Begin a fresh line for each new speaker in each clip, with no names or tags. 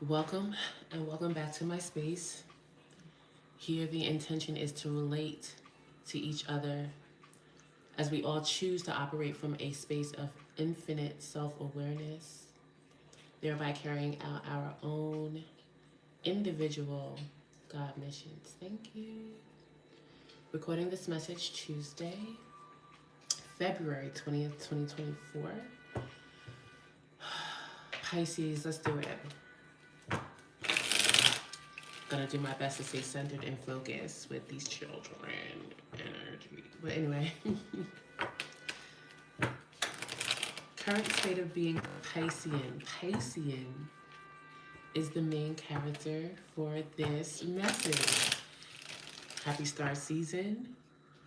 Welcome and welcome back to my space. Here, the intention is to relate to each other as we all choose to operate from a space of infinite self awareness, thereby carrying out our own individual God missions. Thank you. Recording this message Tuesday, February 20th, 2024. Pisces, let's do it. Gonna do my best to stay centered and focused with these children energy. But anyway, current state of being Piscean. Piscean is the main character for this message. Happy star season,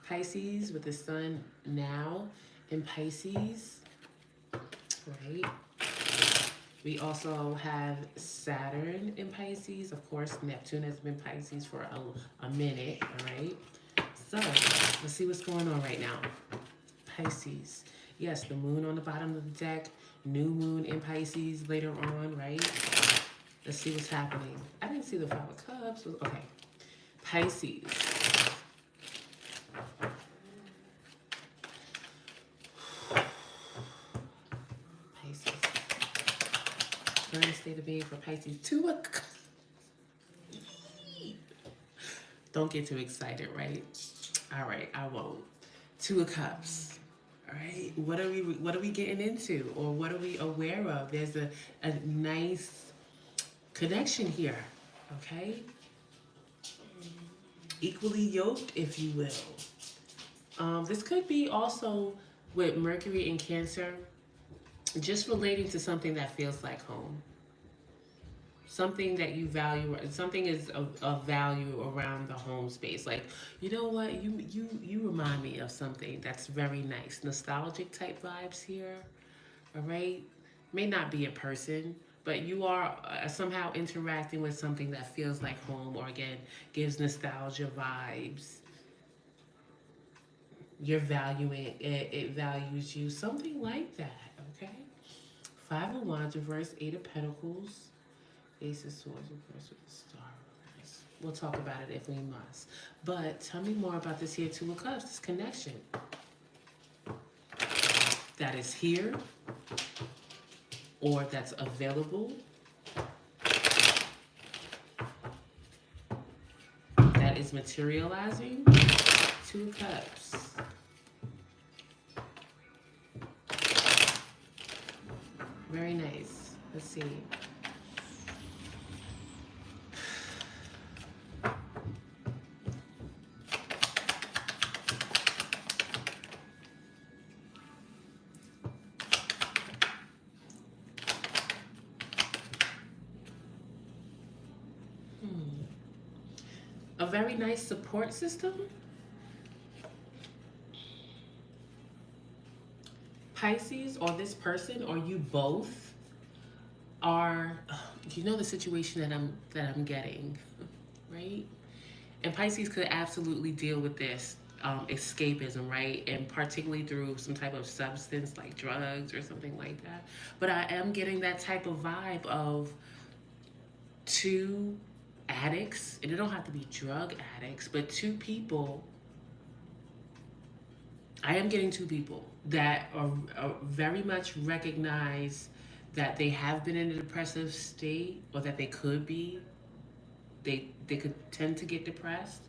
Pisces, with the sun now in Pisces, right? We also have Saturn in Pisces. Of course, Neptune has been Pisces for a minute, all right? So, let's see what's going on right now. Pisces. Yes, the moon on the bottom of the deck. New moon in Pisces later on, right? Let's see what's happening. I didn't see the Five of Cups. Okay. Pisces. Current state of being for Pisces. Don't get too excited, right? All right, I won't. Two of Cups. All right, what are we getting into, or what are we aware of? There's a nice connection here. Okay, equally yoked, if you will. This could be also with Mercury in Cancer, just relating to something that feels like home. Something that you value, something is of value around the home space. Like, you know what, you remind me of something that's very nice. Nostalgic type vibes here, all right? May not be a person, but you are somehow interacting with something that feels like home, or again, gives nostalgia vibes. You're valuing it, it values you, something like that, okay? Five of Wands reverse, Eight of Pentacles, Ace of Swords reverse with the Star reverse. We'll talk about it if we must. But tell me more about this here Two of Cups, this connection that is here or that's available, that is materializing. Two of Cups. Very nice. Let's see. A very nice support system. Pisces, or this person, or you both are, you know, the situation that I'm getting, right? And Pisces could absolutely deal with this escapism, right? And particularly through some type of substance like drugs or something like that. But I am getting that type of vibe of two addicts, and it don't have to be drug addicts, but two people. I am getting two people that are very much recognize that they have been in a depressive state, or that they could be. They could tend to get depressed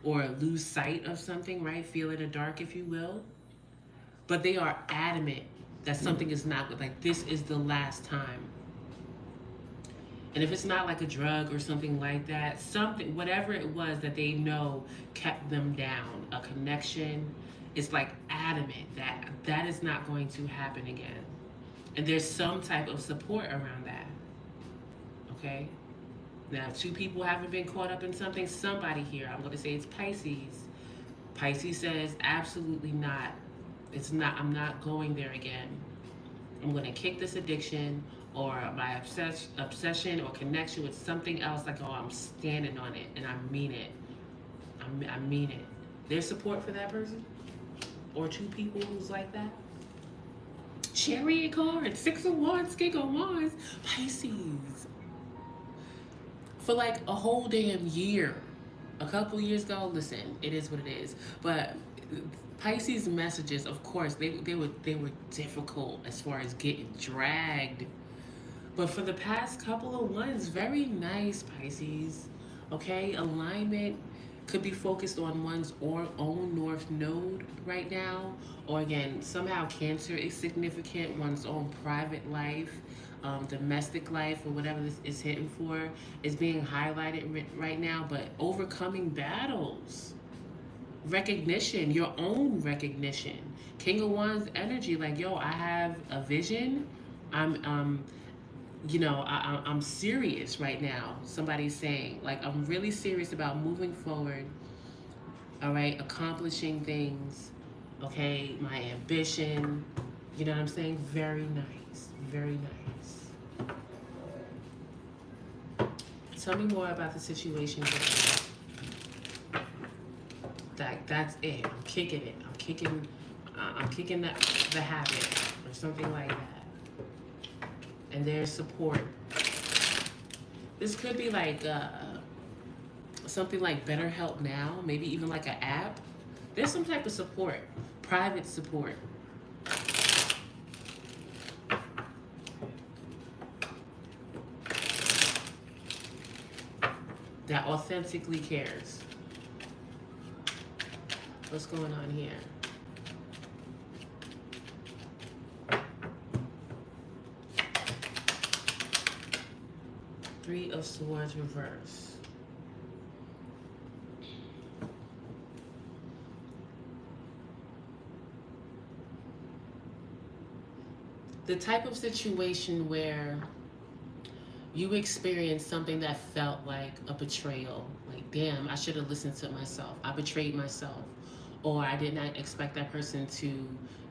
or lose sight of something, right? Feel in the dark, if you will. But they are adamant that something is not good. Like, this is the last time. And if it's not like a drug or something like that, something, whatever it was that they know kept them down, a connection, it's like adamant that that is not going to happen again. And there's some type of support around that. Okay? Now, two people haven't been caught up in something. Somebody here, I'm going to say it's Pisces. Pisces says, absolutely not. It's not, I'm not going there again. I'm going to kick this addiction or my obsession or connection with something else. Like, oh, I'm standing on it, and I mean it. I mean it. There's support for that person, or two people who's like that. Chariot card, Six of Wands, King of Wands, Pisces. for like a whole damn year. A couple years ago, listen, it is what it is. But Pisces messages, of course, they were difficult as far as getting dragged. But for the past couple of ones, very nice, Pisces. Okay, alignment could be focused on one's own north node right now, or again, somehow Cancer is significant, one's own private life, domestic life, or whatever this is hitting for, is being highlighted right now. But overcoming battles, recognition, your own recognition. King of Wands energy, like, yo, I have a vision. I'm I'm serious right now. Somebody's saying, like, I'm really serious about moving forward, all right, accomplishing things, okay, my ambition, you know what I'm saying? Very nice, very nice. Tell me more about the situation. That's it. I'm kicking the habit or something like that. And there's support. This could be like something like BetterHelp Now, maybe even like an app. There's some type of support, private support. That authentically cares. What's going on here? Three of Swords reverse. The type of situation where you experienced something that felt like a betrayal. Like, damn, I should have listened to myself. I betrayed myself. Or I did not expect that person to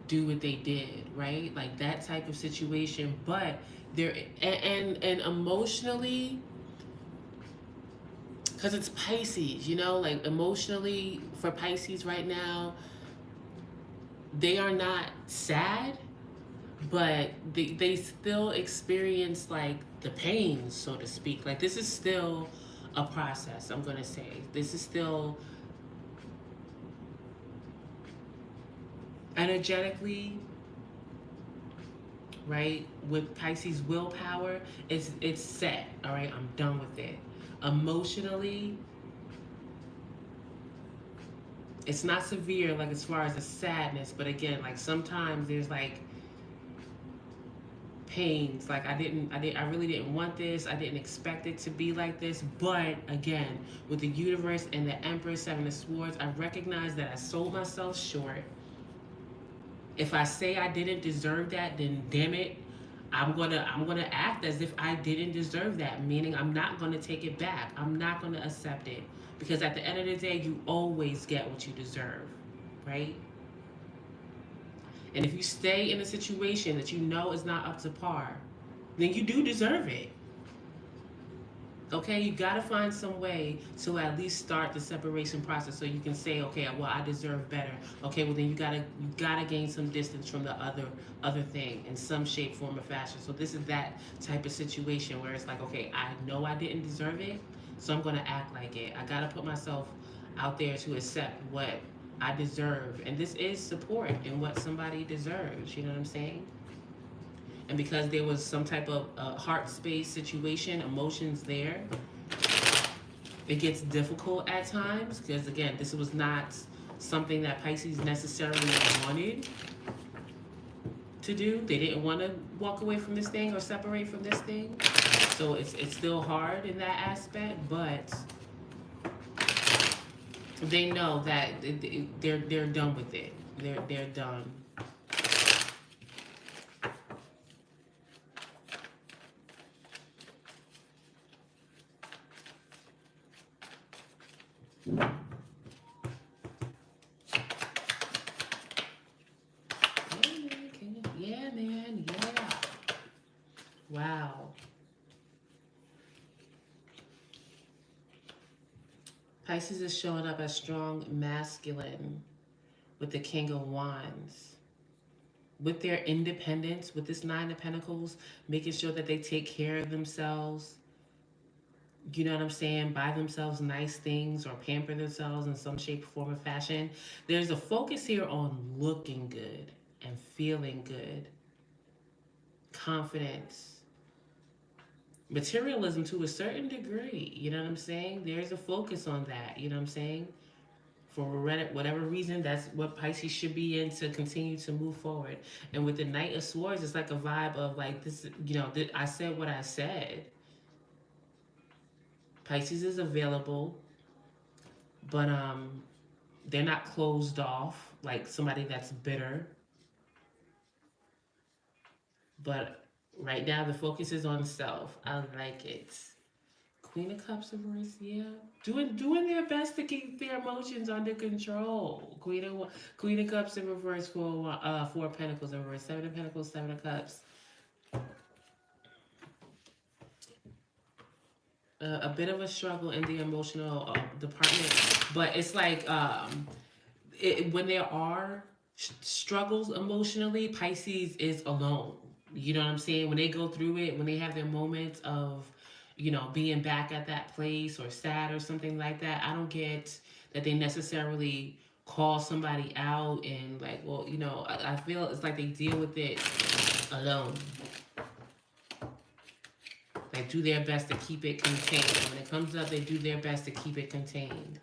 do what they did, right? Like that type of situation. But there, and emotionally, because it's Pisces, like emotionally for Pisces right now, they are not sad, but they still experience like the pain, so to speak. Like, this is still a process, I'm gonna say. This is still energetically, right? With Pisces willpower, it's set. All right, I'm done with it. Emotionally, it's not severe, like as far as the sadness, but again, like sometimes there's like pains, like I really didn't want this, I didn't expect it to be like this. But again, with the universe and the Empress, Seven of Swords, I recognize that I sold myself short. If I say I didn't deserve that, then damn it, I'm gonna act as if I didn't deserve that, meaning I'm not gonna take it back. I'm not gonna accept it. Because at the end of the day, you always get what you deserve, right? And if you stay in a situation that you know is not up to par, then you do deserve it. Okay, you gotta find some way to at least start the separation process, so you can say, okay, well, I deserve better. Okay, well then you gotta gain some distance from the other thing in some shape, form, or fashion. So this is that type of situation where it's like, okay, I know I didn't deserve it, so I'm gonna act like it. I gotta put myself out there to accept what I deserve, and this is support in what somebody deserves. You know what I'm saying? And because there was some type of heart space situation, emotions there, it gets difficult at times because, again, this was not something that Pisces necessarily wanted to do. They didn't want to walk away from this thing or separate from this thing. So it's still hard in that aspect, but they know that they're done with it. They're done. Yeah, man. Yeah. Wow. Pisces is showing up as strong masculine with the King of Wands. With their independence, with this Nine of Pentacles, making sure that they take care of themselves, You know what I'm saying? Buy themselves nice things or pamper themselves in some shape, form, or fashion. There's a focus here on looking good and feeling good, confidence, materialism to a certain degree. You know what I'm saying? There's a focus on that. You know what I'm saying? For whatever reason, that's what Pisces should be in to continue to move forward. And with the Knight of Swords, it's like a vibe of like this. I said what I said. Pisces is available, but they're not closed off like somebody that's bitter. But right now, the focus is on self. I like it. Queen of Cups reverse, yeah, doing their best to keep their emotions under control. Queen of Cups in reverse, Four of Pentacles in reverse, Seven of Pentacles, Seven of Cups. A bit of a struggle in the emotional department, but it's like when there are struggles emotionally, Pisces is alone. You know what I'm saying? When they go through it, when they have their moments of, being back at that place or sad or something like that, I don't get that they necessarily call somebody out and like, well, I feel it's like they deal with it alone. They do their best to keep it contained. When it comes up, they do their best to keep it contained.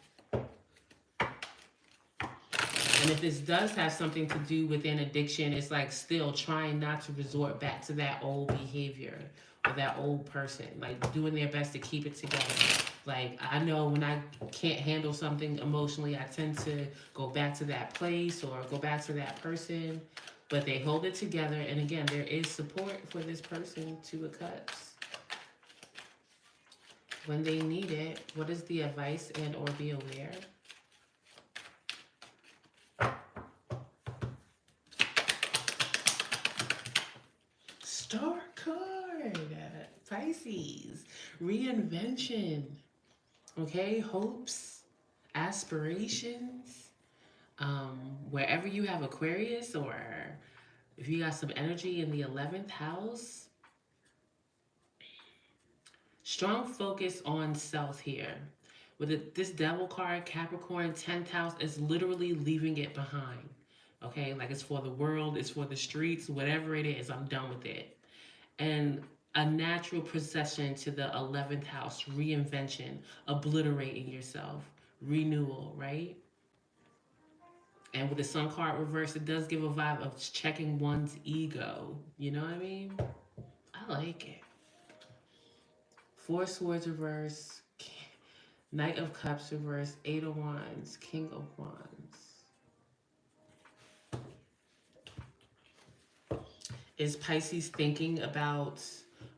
And if this does have something to do with an addiction, it's like still trying not to resort back to that old behavior or that old person. Like doing their best to keep it together. Like I know when I can't handle something emotionally, I tend to go back to that place or go back to that person. But they hold it together. And again, there is support for this person, Two of Cups. When they need it, what is the advice and or be aware? Star card, Pisces, reinvention, okay, hopes, aspirations. Wherever you have Aquarius or if you got some energy in the 11th house, strong focus on self here. With this Devil card, Capricorn, 10th house is literally leaving it behind. Okay, like it's for the world, it's for the streets, whatever it is, I'm done with it. And a natural procession to the 11th house, reinvention, obliterating yourself, renewal, right? And with the Sun card reverse, it does give a vibe of checking one's ego. You know what I mean? I like it. Four Swords reverse, Knight of Cups reverse, Eight of Wands, King of Wands. Is Pisces thinking about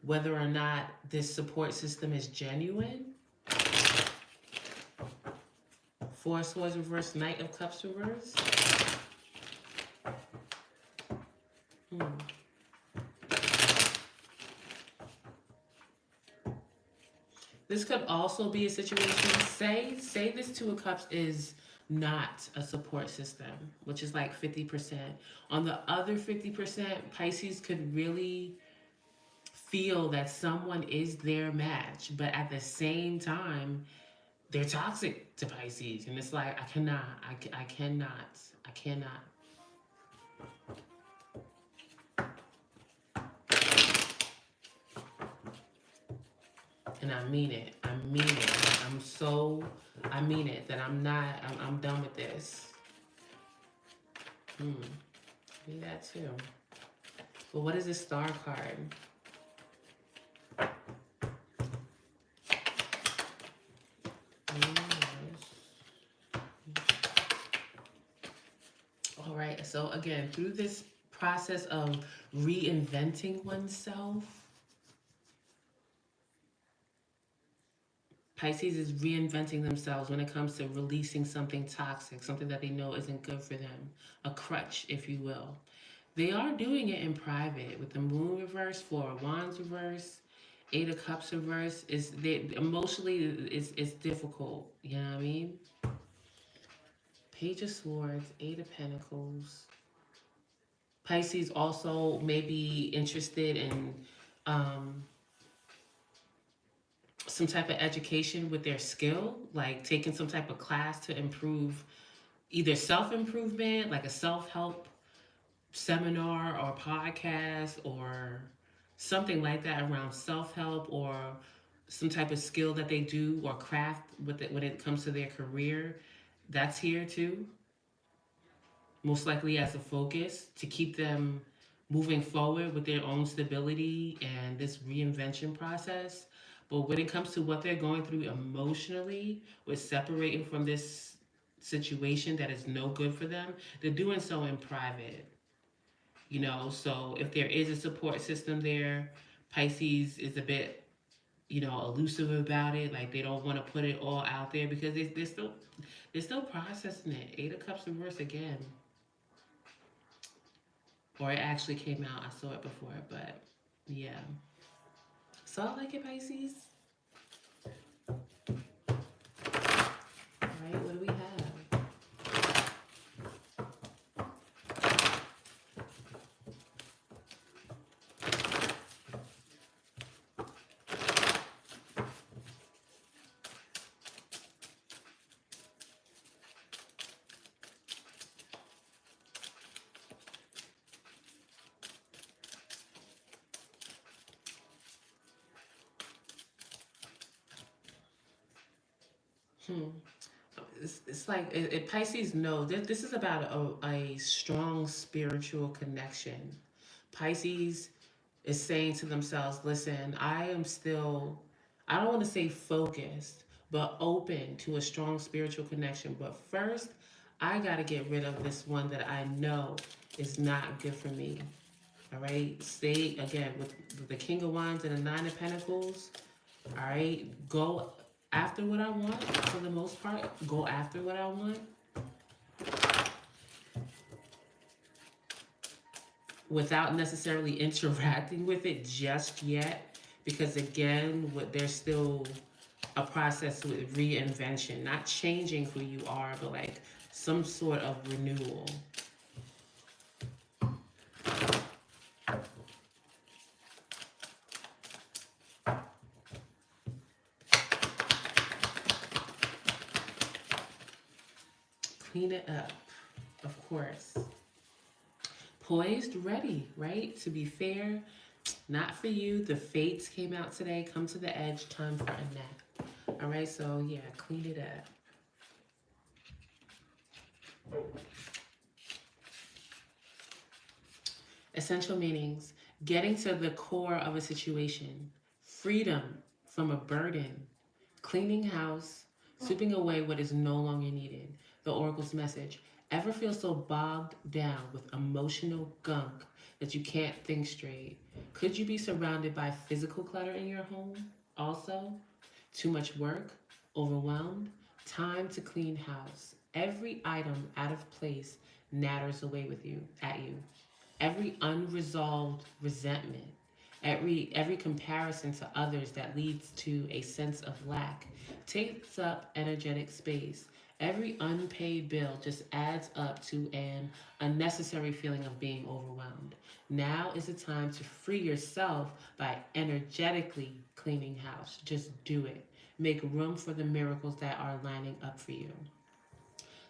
whether or not this support system is genuine? Four Swords reverse, Knight of Cups reverse. This could also be a situation. Say this Two of Cups is not a support system, which is like 50%. On the other 50%, Pisces could really feel that someone is their match, but at the same time, they're toxic to Pisces, and it's like I cannot. And I mean it. I mean it. I mean it. That I'm done with this. Me that too. But what is this Star card? All right. So again, through this process of reinventing oneself, Pisces is reinventing themselves when it comes to releasing something toxic, something that they know isn't good for them, a crutch, if you will. They are doing it in private with the Moon reverse, Four of Wands reverse, Eight of Cups reverse. Emotionally it's difficult. You know what I mean? Page of Swords, Eight of Pentacles. Pisces also may be interested in um, some type of education with their skill, like taking some type of class to improve either self-improvement, like a self-help seminar or podcast or something like that around self-help, or some type of skill that they do or craft with it when it comes to their career. That's here too, most likely as a focus to keep them moving forward with their own stability and this reinvention process. But when it comes to what they're going through emotionally with separating from this situation that is no good for them, they're doing so in private. So if there is a support system there, Pisces is a bit, elusive about it. Like they don't want to put it all out there because they're still processing it. Eight of Cups reverse again. Or it actually came out. I saw it before, but yeah. So I like it, Pisces. All right, what do we have? Hmm. It's like Pisces knows this is about a strong spiritual connection. Pisces is saying to themselves, listen, I don't want to say focused, but open to a strong spiritual connection. But first, I got to get rid of this one that I know is not good for me. All right. Stay again with the King of Wands and the Nine of Pentacles. All right. Go after what I want for the most part. Go after what I want without necessarily interacting with it just yet. Because again, there's still a process with reinvention, not changing who you are, but like some sort of renewal. Clean it up, of course. Poised, ready, right? To be fair, not for you. The fates came out today. Come to the edge, time for a nap. All right, so yeah, clean it up. Essential meanings: getting to the core of a situation, freedom from a burden, cleaning house, sweeping away what is no longer needed. The Oracle's message: ever feel so bogged down with emotional gunk that you can't think straight? Could you be surrounded by physical clutter in your home? Also, too much work, overwhelmed, time to clean house. Every item out of place natters away at you. Every unresolved resentment, every comparison to others that leads to a sense of lack takes up energetic space. Every unpaid bill just adds up to an unnecessary feeling of being overwhelmed. Now is the time to free yourself by energetically cleaning house. Just do it. Make room for the miracles that are lining up for you.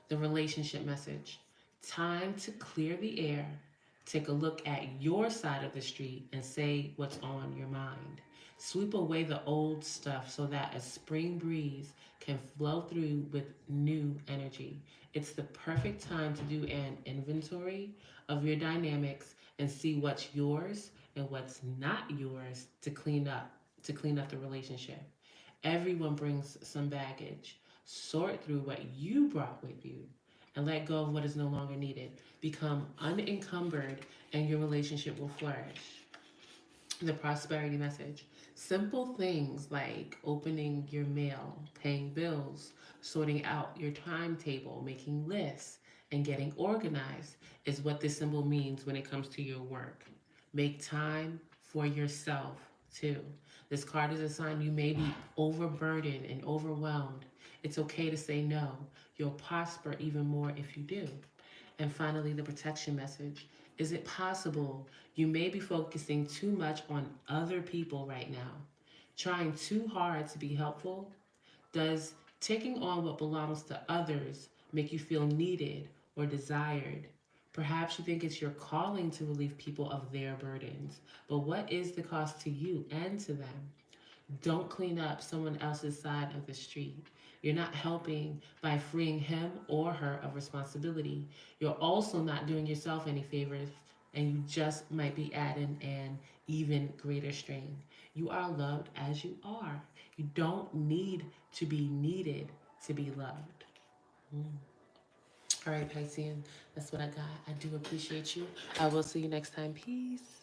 The relationship message: time to clear the air. Take a look at your side of the street and say what's on your mind. Sweep away the old stuff so that a spring breeze can flow through with new energy. It's the perfect time to do an inventory of your dynamics and see what's yours and what's not yours to clean up the relationship. Everyone brings some baggage. Sort through what you brought with you and let go of what is no longer needed. Become unencumbered and your relationship will flourish. The prosperity message: simple things like opening your mail, paying bills, sorting out your timetable, making lists, and getting organized is what this symbol means when it comes to your work. Make time for yourself too. This card is a sign you may be overburdened and overwhelmed. It's okay to say no. You'll prosper even more if you do. And finally, the protection message: is it possible you may be focusing too much on other people right now? Trying too hard to be helpful? Does taking on what belongs to others make you feel needed or desired? Perhaps you think it's your calling to relieve people of their burdens, but what is the cost to you and to them? Don't clean up someone else's side of the street. You're not helping by freeing him or her of responsibility. You're also not doing yourself any favors, and you just might be adding an even greater strain. You are loved as you are. You don't need to be needed to be loved. Mm. All right, Piscean, that's what I got. I do appreciate you. I will see you next time. Peace.